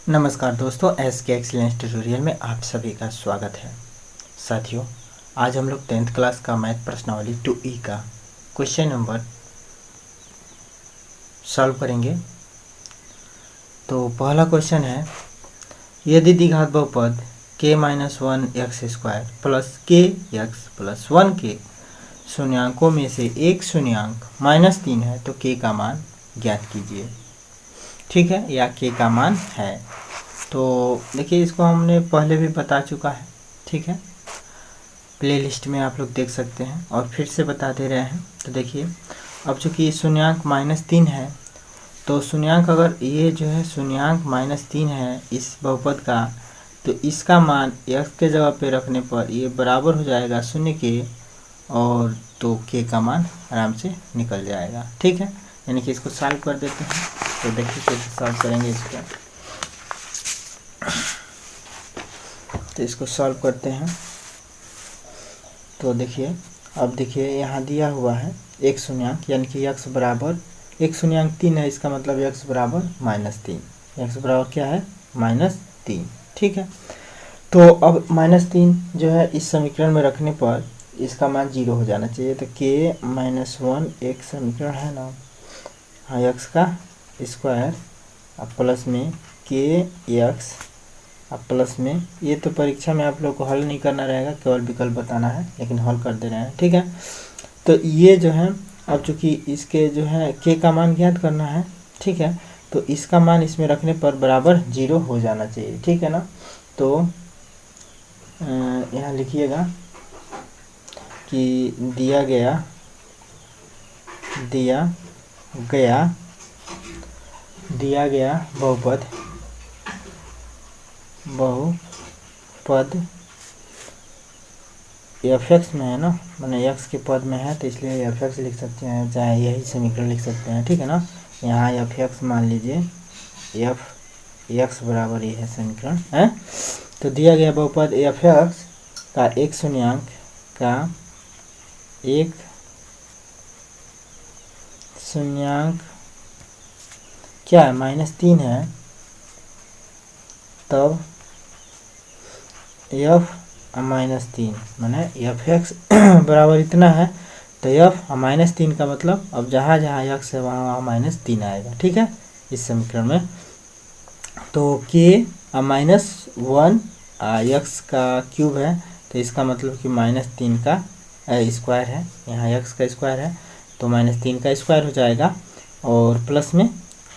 नमस्कार दोस्तों, एस के एक्सीलेंस ट्यूटोरियल में आप सभी का स्वागत है। साथियों, आज हम लोग 10th क्लास का मैथ प्रश्नावली 2E का क्वेश्चन नंबर सॉल्व करेंगे। तो पहला क्वेश्चन है, यदि द्विघात बहुपद k-1 x² plus kx plus 1 के शून्यांकों में से एक शून्यांक -3 है तो k का मान ज्ञात कीजिए। ठीक है, या k का मान है। तो देखिए, इसको हमने पहले भी बता चुका है। ठीक है, प्लेलिस्ट में आप लोग देख सकते हैं और फिर से बता दे रहे हैं। तो देखिए, अब चूँकि शून्यांक -3 है तो शून्यांक, अगर ये जो है शून्यांक -3 है इस बहुपद का, तो इसका मान x के जगह पे रखने पर ये बराबर हो जाएगा 0 के, और तो k का मान आराम से निकल जाएगा। ठीक है, यानी कि इसको सॉल्व कर देते हैं। तो देखिए कैसे सॉल्व करेंगे इसको। तो इसको सॉल्व करते हैं। तो देखिए, अब देखिए यहाँ दिया हुआ है एक शून्यांक, यानी कि x बराबर एक शून्यांक 3 है, इसका मतलब x बराबर -3। x बराबर क्या है? -3। ठीक है, तो अब -3 जो है इस समीकरण में रखने पर इसका मान 0 हो जाना चाहिए। तो k-1 एक समीकरण है ना, हाँ, x का स्क्वायर अब प्लस में kx अब प्लस में, ये तो परीक्षा में आप लोग को हल नहीं करना रहेगा, केवल विकल्प बताना है, लेकिन हल कर दे रहे हैं। ठीक है, तो ये जो है, अब चूंकि इसके जो है k का मान ज्ञात करना है। ठीक है, तो इसका मान इसमें रखने पर बराबर 0 हो जाना चाहिए। ठीक है ना, तो यहाँ लिखिएगा कि दिया गया बहुपद f(x) में है ना, मैंने x के पद में है तो इसलिए f(x) लिख सकते हैं, चाहे यही समीकरण लिख सकते हैं। ठीक है ना, यहाँ f(x) मान लीजिए, f(x) बराबर ये है समीकरण है। तो दिया गया बहुपद f(x) का एक शून्यांक क्या है? -3 है, तब f -3 माने f(x) बराबर इतना है, तो f -3 का मतलब अब जहाँ जहाँ x है वहाँ -3 आएगा। ठीक है, इस समीकरण में। तो k -1 x का क्यूब है, तो इसका मतलब कि -3 का स्क्वायर है। यहाँ x का स्क्वायर है तो -3 का स्क्वायर हो जाएगा, और प्लस में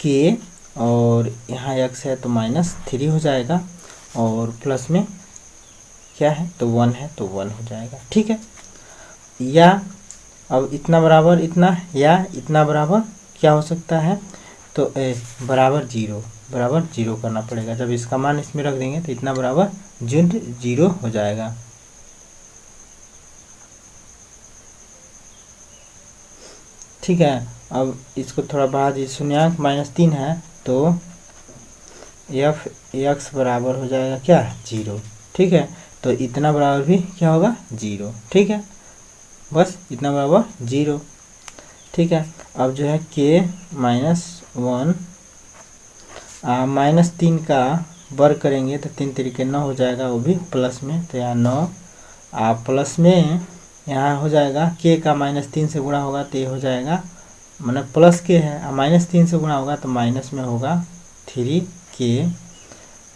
k, और यहाँ x है तो -3 हो जाएगा, और प्लस में क्या है तो 1 है तो 1 हो जाएगा। ठीक है, या अब इतना बराबर इतना, या इतना बराबर क्या हो सकता है? तो बराबर 0 करना पड़ेगा। जब इसका मान इसमें रख देंगे तो इतना बराबर 0 हो जाएगा। ठीक है, अब इसको थोड़ा बढ़ा दीजिए, शून्यांक -3 है तो f(x) बराबर हो जाएगा क्या? 0। ठीक है, तो इतना बराबर भी क्या होगा? 0। ठीक है, बस इतना बराबर 0। ठीक है, अब जो है k-1 -3 का वर्ग करेंगे तो 3 तरीके 9 हो जाएगा, वो भी प्लस में। तो यहाँ 9 प्लस में यहाँ हो जाएगा k का -3 से गुणा होगा तो ये हो जाएगा, मतलब प्लस k है, -3 से गुणा होगा तो माइनस में होगा 3k।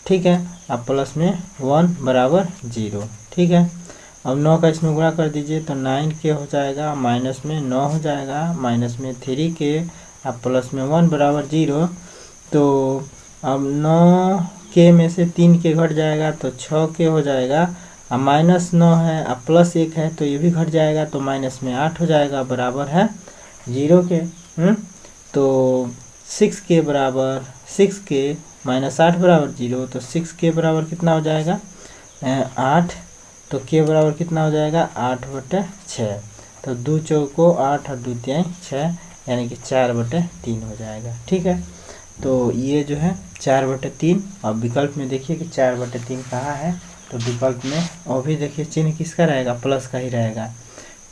ठीक है, अब प्लस में 1 बराबर 0। ठीक है, अब 9 का इसमें गुणा कर दीजिए तो 9k हो जाएगा, माइनस में 9 हो जाएगा, माइनस में 3k, अब प्लस में 1 बराबर 0। तो अब 9k में से 3k घट जाएगा तो 6k हो जाएगा, अब -9 है, अब +1 है तो ये भी घट जाएगा, तो माइनस में 8 हो जाएगा, बराबर है 0 के। तो 6k बराबर 6k -8 बराबर 0, तो 6k बराबर कितना हो जाएगा? 8। तो k बराबर कितना हो जाएगा? 8/6। तो 2 चौको 8 और 2 तिहाई 6, यानी कि 4/3 हो जाएगा। ठीक है, तो ये जो है 4/3। अब विकल्प में देखिए कि 4/3 कहाँ है, तो विकल्प में और भी देखिए चिन्ह किसका रहेगा? प्लस का ही रहेगा।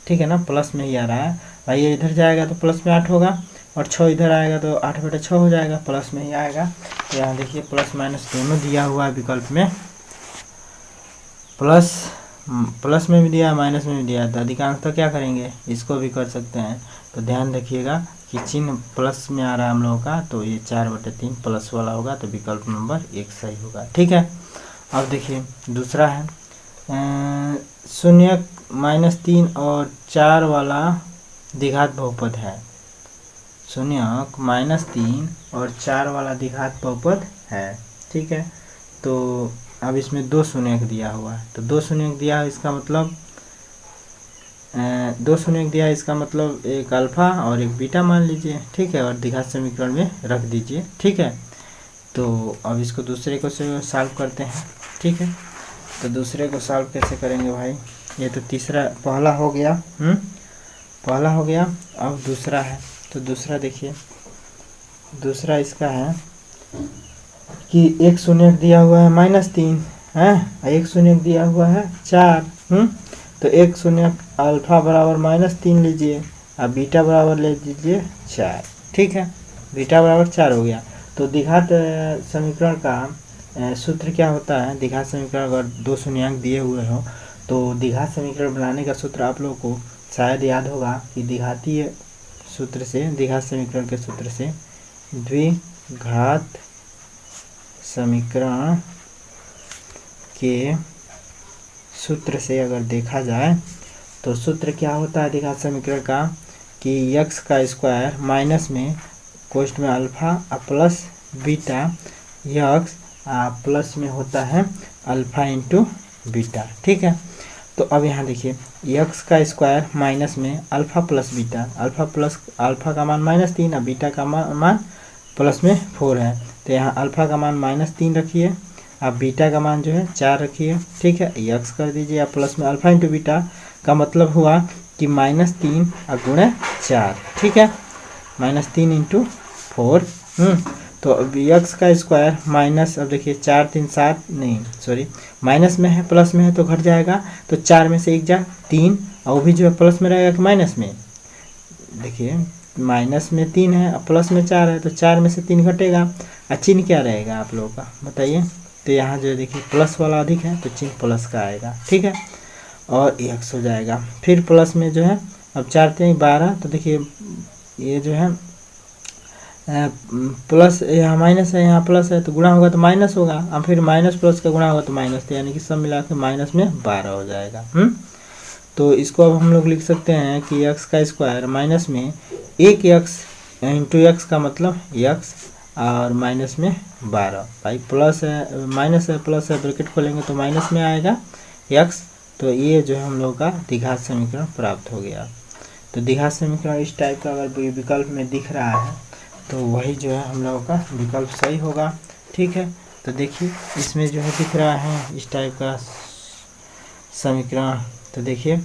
ठीक है ना, प्लस में ही आ रहा है भाई, ये इधर जाएगा तो प्लस में 8 होगा, और 6 इधर आएगा तो 8/6 हो जाएगा, प्लस में ही आएगा। तो यहाँ देखिए प्लस माइनस दोनों दिया हुआ है विकल्प में, प्लस में भी दिया माइनस में भी दिया। तो अधिकांशतः क्या करेंगे, इसको भी कर सकते हैं। तो ध्यान रखिएगा कि चिन्ह प्लस में आ रहा है हम लोगों का, तो ये 4/3 प्लस वाला होगा, तो विकल्प नंबर 1 सही होगा। ठीक है। अब देखिए दूसरा है 0 -3 और 4 वाला द्विघात बहुपद है। 0 -3 और 4 वाला द्विघात बहुपद है। ठीक है। तो अब इसमें 2 शून्य दिया हुआ है, तो 2 शून्य दिया है, इसका मतलब 2 शून्य दिया है, इसका मतलब एक अल्फा और एक बीटा मान लीजिए। ठीक है। और द्विघात समीकरण में रख दीजिए। ठीक है। तो अब इसको दूसरे को से सॉल्व करते हैं। ठीक है। तो दूसरे को सॉल्व कैसे करेंगे भाई, ये तो तीसरा पहला हो गया, पहला हो गया। अब दूसरा है, तो दूसरा देखिए, दूसरा इसका है कि 1 शून्य दिया हुआ है -3 है, 1 शून्य दिया हुआ है 4। तो 1 शून्य अल्फा बराबर -3 लीजिए, अब बीटा बराबर ले लीजिए 4। ठीक है। बीटा बराबर 4 हो गया। तो द्विघात समीकरण का सूत्र क्या होता है, द्विघात समीकरण अगर 2 शून्यांक दिए हुए हो तो द्विघात समीकरण बनाने का सूत्र आप लोगों को शायद याद होगा कि द्विघातीय सूत्र से, द्विघात समीकरण के सूत्र से द्विघात समीकरण के सूत्र से अगर देखा जाए तो सूत्र क्या होता है द्विघात समीकरण का, कि x का स्क्वायर माइनस में कोष्ठ में alpha plus beta, x plus में होता है अल्फा इंटू बीटा। ठीक है। तो अब यहाँ देखिए x का स्क्वायर माइनस में अल्फा प्लस बीटा, अल्फा का मान -3 और बीटा का मान प्लस में 4 है। तो यहाँ अल्फा का मान -3 रखिए, अब बीटा का मान जो है 4 रखिए। ठीक है। x कर दीजिए, अब प्लस में अल्फा इंटू बीटा का मतलब हुआ कि -3 गुणे 4। ठीक है। -3 इंटू 4। तो अब x का स्क्वायर माइनस, अब देखिए 4 3 7, नहीं सॉरी माइनस में है, प्लस में है तो घट जाएगा, तो 4 में से 1 जा 3, और वो भी जो है प्लस में रहेगा कि माइनस में, देखिए माइनस में 3 है और प्लस में 4 है, तो 4 में से 3 घटेगा, और चिन्ह क्या रहेगा आप लोगों का बताइए। तो यहाँ जो देखिए प्लस वाला अधिक है तो चिन्ह प्लस का आएगा। ठीक है। और x हो जाएगा, फिर प्लस में जो है अब 4 3 12, तो देखिए ये जो है प्लस, यहाँ माइनस है यहाँ प्लस है, तो गुणा होगा तो माइनस होगा, और फिर माइनस प्लस का गुणा होगा तो माइनस, तो यानी कि सब मिला के माइनस में 12 हो जाएगा। तो इसको अब हम लोग लिख सकते हैं कि x का स्क्वायर माइनस में 1x इंटू एक्स का मतलब x, और माइनस में 12। भाई प्लस है माइनस है प्लस है, ब्रैकेट खोलेंगे तो माइनस में आएगा x। तो ये जो है हम लोग का द्विघात समीकरण प्राप्त हो गया। तो द्विघात समीकरण इस टाइप का अगर विकल्प में दिख रहा है तो वही जो है हम लोगों का विकल्प सही होगा। ठीक है। तो देखिए इसमें जो है दिख रहा है इस टाइप का समीकरण, तो देखिए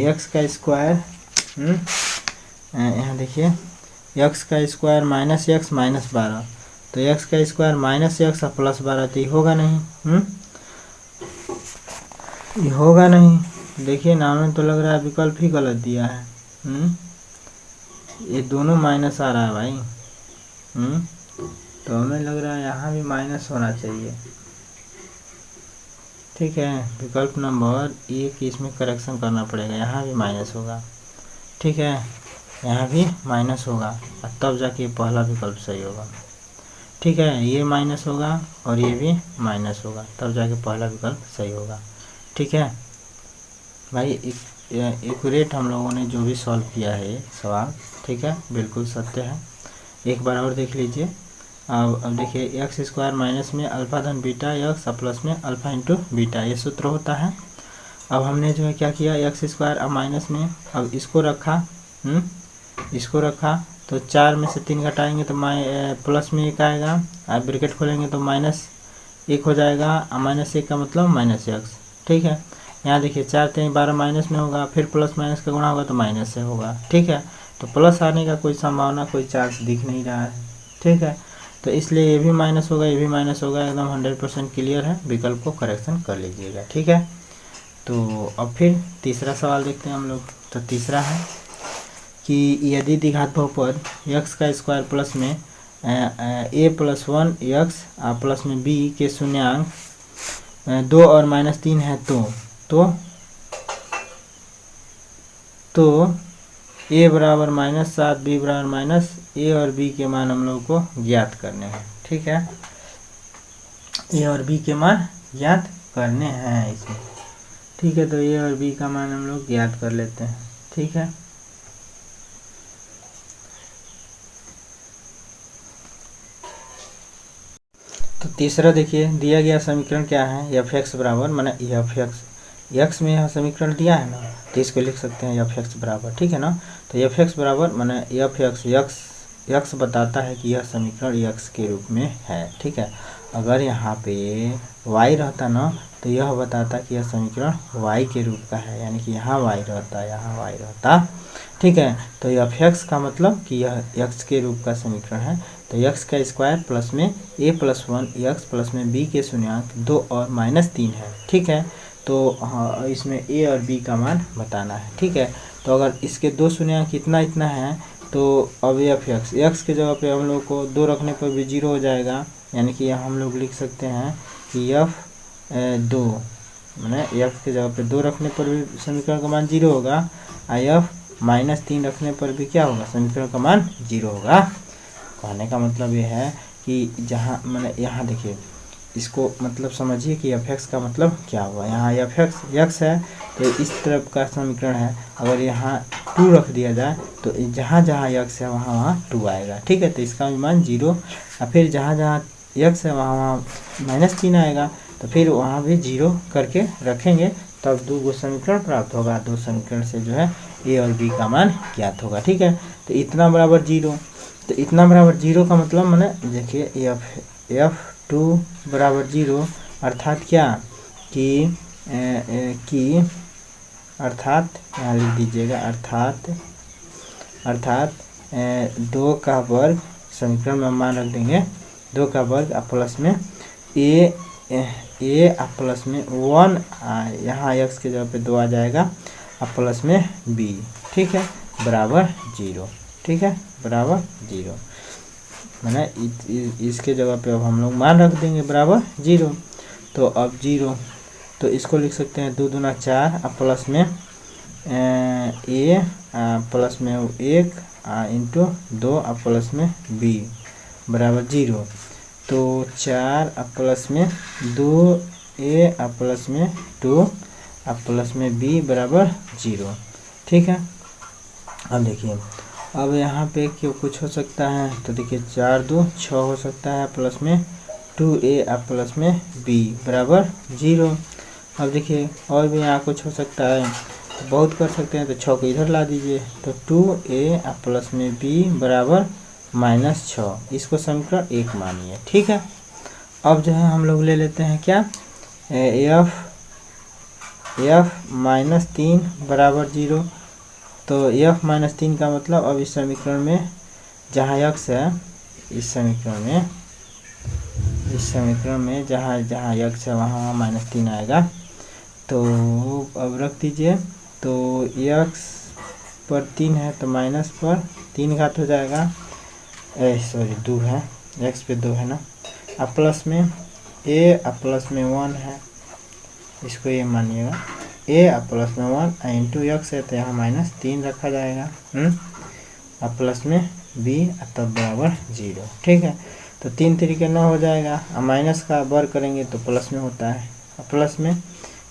x का स्क्वायर, यहाँ देखिए x का स्क्वायर -x -12, तो x का स्क्वायर -x और +12, तो ये होगा नहीं, ये होगा नहीं। देखिए नाम में तो लग रहा है विकल्प ही गलत दिया है। ये दोनों माइनस आ रहा है भाई। तो हमें लग रहा है यहाँ भी माइनस होना चाहिए। ठीक है। विकल्प नंबर 1 इसमें करेक्शन करना पड़ेगा, यहाँ भी माइनस होगा। ठीक है। यहाँ भी माइनस होगा, और तब जाके पहला विकल्प सही होगा। ठीक है। ये माइनस होगा और ये भी माइनस होगा, तब जाके पहला विकल्प सही होगा। ठीक है भाई। एक्यूरेट हम लोगों ने जो भी सॉल्व किया है सवाल, ठीक है, बिल्कुल सत्य है। एक बार और देख लीजिए। अब देखिए एक्स स्क्वायर माइनस में अल्फा धन बीटा एक्स प्लस में अल्फा इंटू बीटा, ये सूत्र होता है। अब हमने जो है क्या किया, एक्स स्क्वायर अब माइनस में, अब इसको रखा, इसको रखा, तो 4 में से 3 घटाएंगे तो प्लस में 1 आएगा, अब ब्रैकेट खोलेंगे तो -1 हो जाएगा, -1 का मतलब -x। ठीक है। यहाँ देखिए 4 3 12 माइनस में होगा, फिर प्लस माइनस का गुणा होगा तो माइनस से होगा। ठीक है। तो प्लस आने का कोई संभावना, कोई चांस दिख नहीं रहा है। ठीक है। तो इसलिए ये भी माइनस होगा, ये भी माइनस होगा, एकदम 100% क्लियर है। विकल्प को करेक्शन कर लीजिएगा। ठीक है। तो अब फिर तीसरा सवाल देखते हैं हम लोग। तो तीसरा है कि यदि द्विघात बहुपद x का स्क्वायर प्लस में a प्लस 1 x प्लस में b के शून्यांक 2 और -3 है तो a बराबर -7 b बराबर -a और b के मान हम लोग को ज्ञात करने हैं। ठीक है, a और b के मान ज्ञात करने हैं इसमें। ठीक है, तो a और b का मान हम लोग ज्ञात कर लेते हैं। ठीक है, तो तीसरा देखिए, दिया गया समीकरण क्या है, f(x) बराबर माने f(x) में यह समीकरण दिया है ना, तो इसको लिख सकते हैं f(x) बराबर। ठीक है ना, तो f(x) बराबर माने x बताता है कि यह समीकरण x के रूप में है। ठीक है, अगर यहाँ पे y रहता ना तो यह बताता कि यह समीकरण y के रूप का है, यानी कि यहाँ y रहता, यहाँ y रहता। ठीक है, तो f(x) का मतलब कि यह x के रूप का समीकरण है। तो x का स्क्वायर प्लस में a प्लस 1 x प्लस में b के शून्यांक 2 और -3 है। ठीक है, तो हाँ, इसमें a और b का मान बताना है। ठीक है, तो अगर इसके दो शून्यांक इतना है तो अब x के जगह पे हम लोग को 2 रखने पर भी 0 हो जाएगा, यानी कि यहाँ हम लोग लिख सकते हैं कि f(2) मैंने x के जगह पे 2 रखने पर भी समीकरण का मान 0 होगा, f -3 रखने पर भी क्या होगा, समीकरण का मान 0 होगा। कहने का मतलब ये है कि जहाँ मैंने यहाँ देखिए, इसको मतलब समझिए कि f(x) का मतलब क्या हुआ। यहाँ x है तो इस तरफ का समीकरण है, अगर यहाँ 2 रख दिया जाए तो जहाँ जहाँ x है वहाँ 2 आएगा। ठीक है, तो इसका भी मान 0, और फिर जहाँ जहाँ x है वहाँ -3 आएगा, तो फिर वहाँ भी 0 करके रखेंगे, तब 2 समीकरण प्राप्त होगा। 2 समीकरण से जो है a और b का मान ज्ञात होगा। ठीक है, तो इतना बराबर 0, तो इतना बराबर 0 का मतलब मैंने देखिए f(2) बराबर 0, अर्थात क्या कि अर्थात यहाँ लिख दीजिएगा, अर्थात 2 का वर्ग, समीकरण में मान रख देंगे 2 का वर्ग प्लस में a प्लस में 1, यहाँ x के जगह पे 2 आ जाएगा, प्लस में b। ठीक है, बराबर 0। ठीक है, बराबर 0 मैंने इसके जगह पे अब हम लोग मान रख देंगे बराबर 0। तो अब 0, तो इसको लिख सकते हैं 2 दूना 4 प्लस में a प्लस में 1 इंटू 2 प्लस में b बराबर 0। तो 4 प्लस में 2a प्लस में 2 प्लस में b बराबर 0। ठीक है, अब देखिए, अब यहाँ पे क्यों कुछ हो सकता है, तो देखिए 4 2 6 हो सकता है, प्लस में 2a प्लस में b बराबर 0। अब देखिए और भी यहाँ कुछ हो सकता है, तो बहुत कर सकते हैं, तो 6 को इधर ला दीजिए, तो 2a प्लस में b बराबर -6, इसको समीकरण 1 मानिए। ठीक है, अब जो है हम लोग ले लेते हैं क्या, f -3 बराबर 0। तो f -3 का मतलब अब इस समीकरण में जहाँ x है, इस समीकरण में जहाँ x है वहाँ -3 आएगा। तो अब रख दीजिए, तो x पर 3 है तो माइनस पर 3 घात हो जाएगा, सॉरी 2 है, x पे 2 है ना, अब प्लस में a प्लस में 1 है, इसको ये मानिएगा, a प्लस में 1 इंटू x है तो यहाँ -3 रखा जाएगा, अब प्लस में b तब बराबर 0। ठीक है, तो 3 तरीके 9 हो जाएगा, अब माइनस का वर्ग करेंगे तो प्लस में होता है, अब प्लस में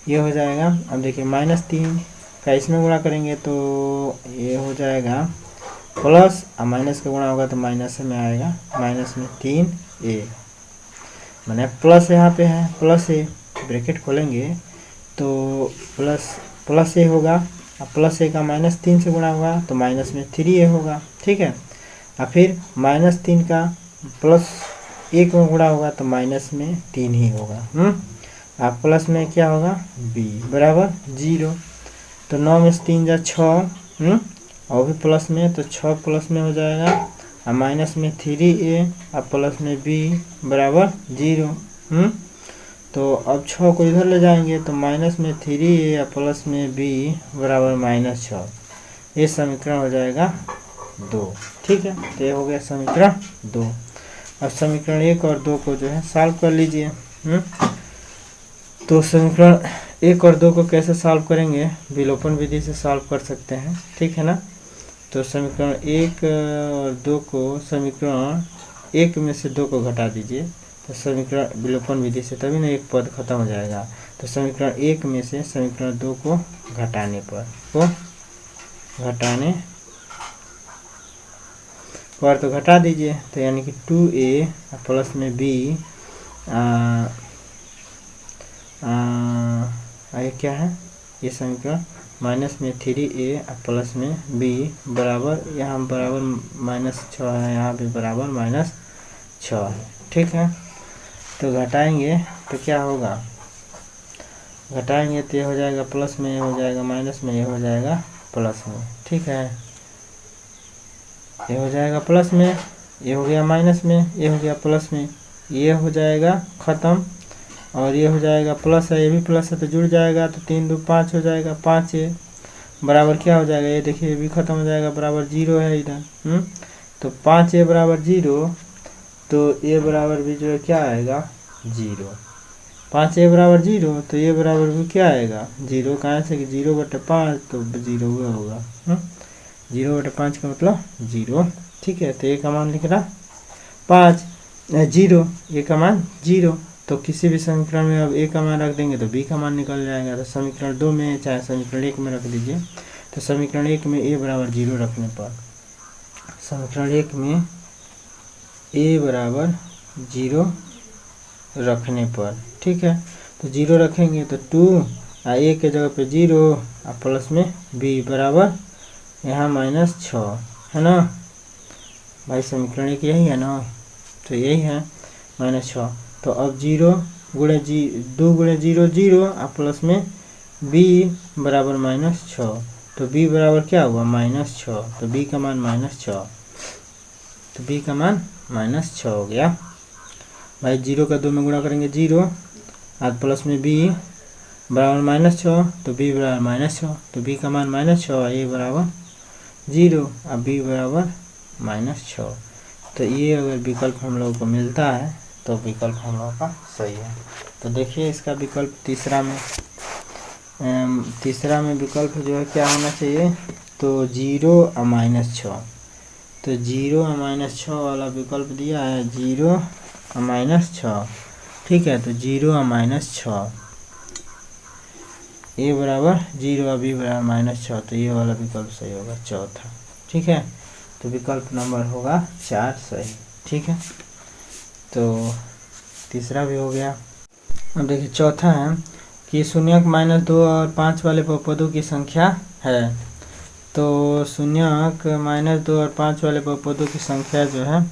ये हो जाएगा। अब देखिए -3 का इसमें गुणा करेंगे तो ये हो जाएगा प्लस, अब माइनस का गुणा होगा तो माइनस में आएगा, माइनस में 3a मैंने प्लस यहाँ पे है, प्लस a ब्रैकेट खोलेंगे तो प्लस a होगा, अब प्लस a का -3 से गुणा होगा तो माइनस में 3a होगा। ठीक है, और फिर -3 का प्लस 1 में गुणा होगा तो माइनस में 3 ही होगा, अब प्लस में क्या होगा b बराबर 0। तो 9 में से 3 जा 6, और भी प्लस में, तो 6 प्लस में हो जाएगा, और माइनस में 3a अब प्लस में b बराबर 0। तो अब 6 को इधर ले जाएंगे तो माइनस में 3a प्लस में b बराबर -6। ये समीकरण हो जाएगा 2। ठीक है, तो ये हो गया समीकरण 2। अब समीकरण 1 और 2 को जो है सॉल्व कर लीजिए। तो समीकरण 1 और 2 को कैसे सॉल्व करेंगे, विलोपन विधि से सॉल्व कर सकते हैं। ठीक है ना। तो समीकरण 1 और 2 को, समीकरण 1 में से 2 को घटा दीजिए, तो समीकरण विलोपन विधि से, तभी ना एक पद खत्म हो जाएगा। तो समीकरण 1 में से समीकरण 2 को घटाने पर तो घटा दीजिए, तो यानी कि 2a प्लस में b ये क्या है, ये समीकरण माइनस में 3a प्लस में b बराबर, यहाँ बराबर -6 है, यहाँ भी बराबर -6 है। ठीक है, तो घटाएंगे तो क्या होगा, घटाएंगे तो ये हो जाएगा प्लस में, ये हो जाएगा माइनस में, ये हो जाएगा प्लस में। ठीक है, ये हो जाएगा प्लस में, ये हो गया माइनस में, ये हो गया प्लस में, ये हो जाएगा ख़त्म, और ये हो जाएगा प्लस है, ये भी प्लस है तो जुड़ जाएगा, तो 3 2 5 हो जाएगा, 5a बराबर क्या हो जाएगा, ये देखिए ये भी ख़त्म हो जाएगा, बराबर 0 है इधर। तो 5a बराबर 0, तो a बराबर भी जो है क्या आएगा 0। 5a बराबर 0, तो ये बराबर भी क्या आएगा 0। कहाँ से कि 0/5, तो 0 हुआ होगा। 0/5 का मतलब 0। ठीक है, तो a का मान लिख रहा 0, a का मान 0। तो किसी भी समीकरण में अब a का मान रख देंगे तो b का मान निकल जाएगा। तो समीकरण 2 में चाहे समीकरण 1 में रख दीजिए। तो समीकरण 1 में a बराबर 0 रखने पर, समीकरण 1 में a बराबर 0 रखने पर, ठीक है, तो 0 रखेंगे तो 2 a के जगह पे 0 और प्लस में b बराबर यहाँ -6 है ना भाई। समीकरण 1 यही है ना, तो यही है -6। तो अब 0 गुणे 2 गुणे 0 0 और प्लस में b बराबर -6, तो b बराबर क्या हुआ -6, तो b का मान -6, तो b का मान -6 हो गया भाई। 0 का 2 में गुणा करेंगे 0 और प्लस में b बराबर -6, तो b बराबर -6, तो b का मान -6 और a बराबर 0 और b बराबर -6। तो ये अगर विकल्प हम लोगों को मिलता है तो विकल्प हम लोगों का सही है। तो देखिए इसका विकल्प तीसरा में विकल्प जो है क्या होना चाहिए, तो 0 और -6, तो 0 और -6 वाला विकल्प दिया है, 0 और -6। ठीक है, तो 0 और -6, a बराबर 0 और b बराबर -6, तो ये वाला विकल्प सही होगा चौथा। ठीक है, तो विकल्प नंबर होगा 4 सही। ठीक है, तो तीसरा भी हो गया। अब देखिए चौथा है कि शून्यक -2 और 5 वाले बहुपदों की संख्या है। तो शून्यक -2 और 5 वाले बहुपदों की संख्या जो है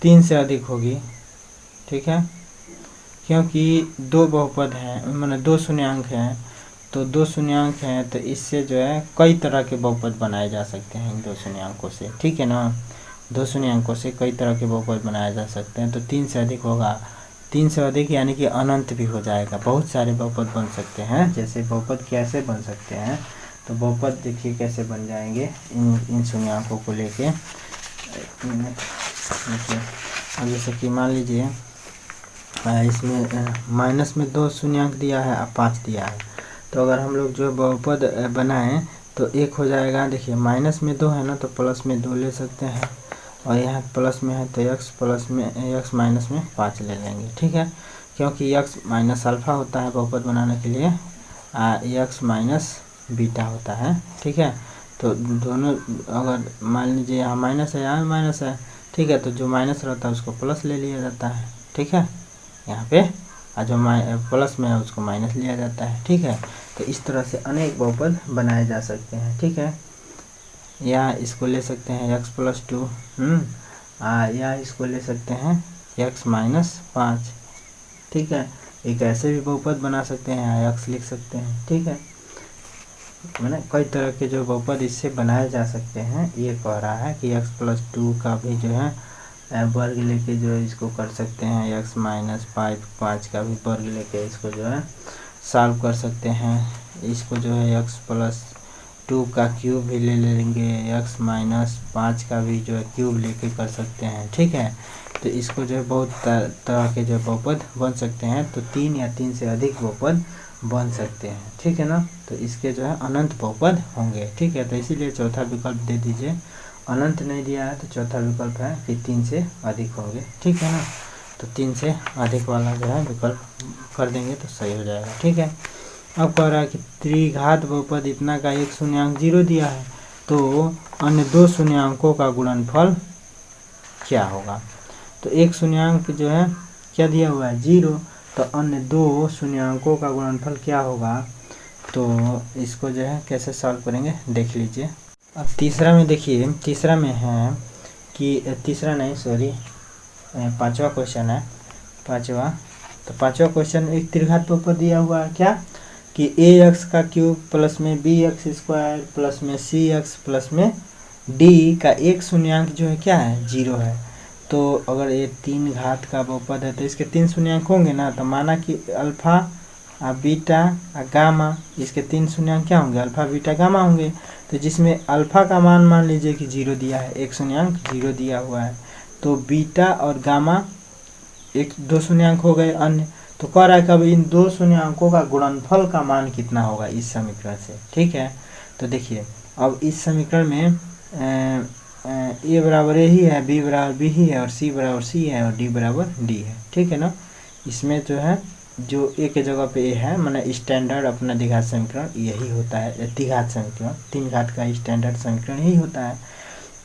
3 से अधिक होगी। ठीक है, क्योंकि 2 बहुपद हैं, माने 2 शून्यांक हैं, तो 2 शून्यांक हैं, तो इससे जो है कई तरह के बहुपद बनाए जा सकते हैं 2 शून्यांकों से। ठीक है ना, 2 शून्यांकों से कई तरह के बहुपद बनाए जा सकते हैं। तो 3 से अधिक होगा, 3 से अधिक यानी कि अनंत भी हो जाएगा, बहुत सारे बहुपद बन सकते हैं। जैसे बहुपद कैसे बन सकते हैं, तो बहुपद देखिए कैसे बन जाएंगे इन शून्यांकों को लेके। अब जैसे कि मान लीजिए इसमें माइनस में 2 शून्यांक दिया है और 5 दिया है, तो अगर हम लोग जो बहुपद बनाएं तो एक हो जाएगा, देखिए माइनस में 2 है ना, तो प्लस में 2 ले सकते हैं, और यहाँ प्लस में है तो x माइनस में 5 ले लेंगे। ठीक है, क्योंकि x माइनस अल्फ़ा होता है बहुपद बनाने के लिए, x माइनस बीटा होता है। ठीक है, तो दोनों अगर मान लीजिए यहाँ माइनस है यहाँ माइनस है, ठीक है, तो जो माइनस रहता है उसको प्लस ले लिया जाता है। ठीक है, यहाँ पे और जो प्लस में है उसको माइनस लिया जाता है। ठीक है, तो इस तरह से अनेक बहुपद बनाए जा सकते हैं। ठीक है, या इसको ले सकते हैं x+2, या इसको ले सकते हैं x-5। ठीक है, एक ऐसे भी बहुपद बना सकते हैं, या x लिख सकते हैं। ठीक है, मैंने कई तरह के जो बहुपद इससे बनाए जा सकते हैं। ये कह रहा है कि x+2 का भी जो है वर्ग लेके जो है इसको कर सकते हैं, x-5 का भी वर्ग लेके इसको जो है सॉल्व कर सकते हैं। इसको जो है x+ 2 का क्यूब भी ले लेंगे, x माइनस 5 का भी जो है क्यूब लेके कर सकते हैं, ठीक है। तो इसको जो है बहुत तरह के जो बहुपद बन सकते हैं, तो 3 या 3 से अधिक बहुपद बन सकते हैं, ठीक है ना। तो इसके जो है अनंत बहुपद होंगे, ठीक है। तो इसीलिए चौथा विकल्प दे दीजिए। अनंत नहीं दिया है तो चौथा विकल्प है कि 3 से अधिक होंगे, ठीक है ना। तो 3 से अधिक वाला जो है विकल्प कर देंगे तो सही हो जाएगा, ठीक है। अब कह रहा है कि त्रिघात बहुपद इतना का एक शून्यांक 0 दिया है, तो अन्य दो शून्यांकों का गुणनफल क्या होगा। तो एक शून्यांक जो है क्या दिया हुआ है 0, तो अन्य दो शून्यांकों का गुणनफल क्या होगा। तो इसको जो है कैसे सॉल्व करेंगे देख लीजिए। अब तीसरा में देखिए, तीसरा में है कि तीसरा नहीं सॉरी 5वां क्वेश्चन है, 5वां। तो 5वां क्वेश्चन एक त्रिघात बहुपद दिया हुआ है क्या कि ax का क्यूब प्लस में bx स्क्वायर प्लस में cx प्लस में d का एक शून्यांक जो है क्या है 0 है। तो अगर ये 3 घात का बहुपद है तो इसके 3 शून्यांक होंगे ना। तो माना कि अल्फा बीटा गामा, इसके 3 शून्यांक क्या होंगे अल्फा बीटा गामा होंगे। तो जिसमें अल्फा का मान लीजिए कि 0 दिया है, एक शून्यांक 0 दिया हुआ है, तो बीटा और गामा एक दो शून्यांक हो गए अन्य। तो कह रहा है कि अब इन दो शून्यांकों का गुणनफल का मान कितना होगा इस समीकरण से, ठीक है। तो देखिए अब इस समीकरण में ए बराबर ए ही है, बी बराबर बी ही है, और सी बराबर सी है, और डी बराबर डी है, ठीक है ना। इसमें जो है जो ए के जगह पे ए है, माने स्टैंडर्ड अपना द्विघात समीकरण यही होता है, द्विघात समीकरण 3 घात का स्टैंडर्ड समीकरण यही होता है।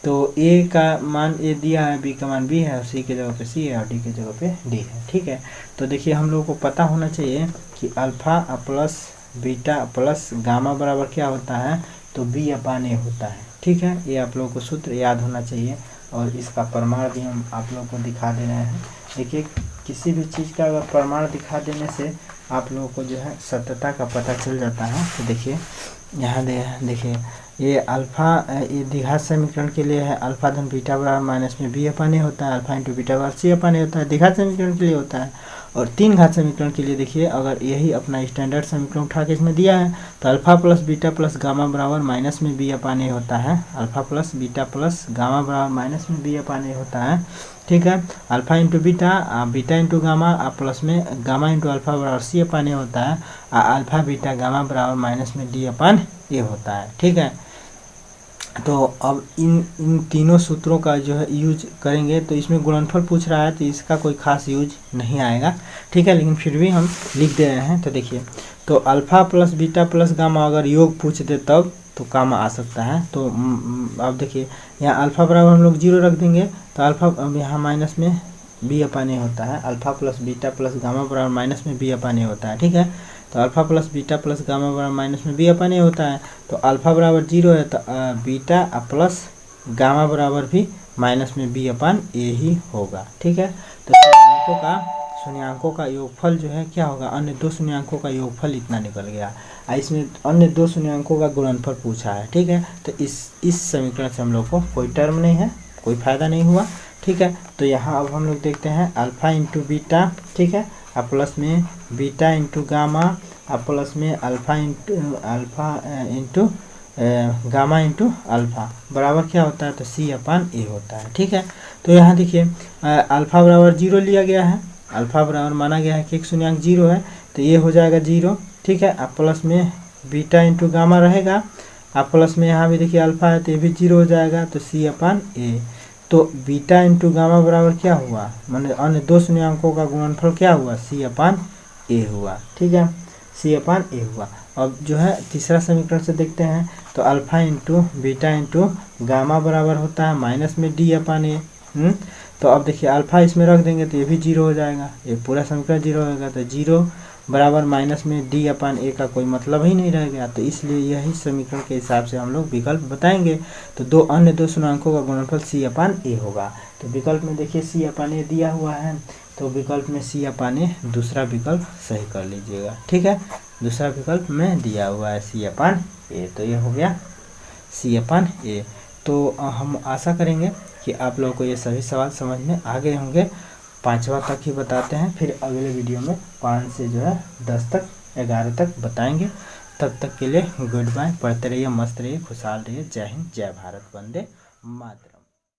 तो ए का मान ए दिया है, बी का मान बी है, और सी के जगह पे सी है, और डी के जगह पे डी है, ठीक है। तो देखिए हम लोगों को पता होना चाहिए कि alpha plus beta plus gamma बराबर क्या होता है, तो बी अपान ए होता है, ठीक है। ये आप लोगों को सूत्र याद होना चाहिए, और इसका प्रमाण भी हम आप लोगों को दिखा दे रहे हैं। देखिए किसी भी चीज़ का अगर प्रमाण दिखा देने से आप लोगों को जो है सत्यता का पता चल जाता है। तो देखिए यहाँ देखिए ये अल्फा, ये द्विघात समीकरण के लिए है अल्फा धन बीटा बराबर माइनस में बी अपान ए होता है, अल्फा इंटू बीटा बराबर सी अपान ए होता है, द्विघात समीकरण के लिए होता है। और 3 घात समीकरण के लिए देखिए अगर यही अपना स्टैंडर्ड समीकरण उठा के इसमें दिया है, तो alpha plus beta plus gamma बराबर माइनस में बी अपान ए होता है, alpha plus beta plus gamma बराबर माइनस में बी अपान ए होता है, ठीक है। Alpha into beta, beta into gamma, plus में गामा इंटू अल्फा बराबर सी अपान ए होता है, अल्फा बीटा गामा बराबर माइनस में डी अपान ए होता है, ठीक है। तो अब इन तीनों सूत्रों का जो है यूज करेंगे। तो इसमें गुणनफल पूछ रहा है तो इसका कोई खास यूज नहीं आएगा, ठीक है, लेकिन फिर भी हम लिख दे रहे हैं। तो देखिए तो alpha plus beta plus gamma अगर योग पूछ दे तब तो काम आ सकता है। तो अब देखिए यहाँ अल्फा बराबर हम लोग 0 रख देंगे, तो अल्फा अब यहाँ माइनस में बी अपान ए होता है, alpha plus beta plus gamma बराबर माइनस में बी अपान ए होता है, ठीक है। तो alpha plus beta plus gamma बराबर माइनस में बी अपान ए होता है। तो अल्फा बराबर 0 है, तो बीटा प्लस गामा बराबर भी माइनस में बी अपान ए ही होगा, ठीक है। तो शून्यांकों का योगफल जो है क्या होगा, अन्य दो शून्यांकों का योगफल इतना निकल गया। इसमें अन्य दो शून्यांकों का गुणनफल पूछा है, ठीक है। तो इस समीकरण से हम लोग को कोई टर्म नहीं है, कोई फायदा नहीं हुआ, ठीक है। तो यहाँ अब हम लोग देखते हैं अल्फा इंटू बीटा, ठीक है, प्लस में बीटा इंटू गामा, प्लस में alpha into gamma into alpha बराबर क्या होता है, तो सी अपान ए होता है, ठीक है। तो यहाँ देखिए अल्फा बराबर 0 लिया गया है, अल्फा बराबर माना गया है कि एक शून्यांक 0 है, तो ये हो जाएगा 0, ठीक है। प्लस में बीटा इंटू गामा रहेगा, प्लस में यहाँ भी देखिए अल्फा है तो ये भी 0 हो जाएगा, तो सी अपान ए। तो बीटा इंटू गामा बराबर क्या हुआ, माने अन्य दो शून्यांकों का गुणनफल क्या हुआ, सी अपान ए हुआ, ठीक है, सी अपान ए हुआ। अब जो है तीसरा समीकरण से देखते हैं, तो alpha into beta into gamma बराबर होता है माइनस में डी अपान ए। तो अब देखिए अल्फा इसमें रख देंगे तो ये भी 0 हो जाएगा, ये पूरा समीकरण 0 होगा। तो 0 बराबर माइनस में डी अपान ए का कोई मतलब ही नहीं रह गया, तो इसलिए यही समीकरण के हिसाब से हम लोग विकल्प बताएंगे। तो अन्य दो शून्यांकों का गुणनफल सी अपान ए होगा। तो विकल्प में देखिए सी अपान ए दिया हुआ है, तो विकल्प में सी अपान ए दूसरा विकल्प सही कर लीजिएगा, ठीक है। दूसरा विकल्प में दिया हुआ है सी अपान ए, तो ये हो गया सी अपान ए। तो हम आशा करेंगे कि आप लोगों को ये सभी सवाल समझ में आ गए होंगे। 5वां तक ही बताते हैं, फिर अगले वीडियो में 5 से जो है 10 तक 11 तक बताएंगे। तब तक के लिए गुड बाय। पढ़ते रहिए, मस्त रहिए, खुशहाल रहिए। जय हिंद, जय भारत, वंदे मातरम।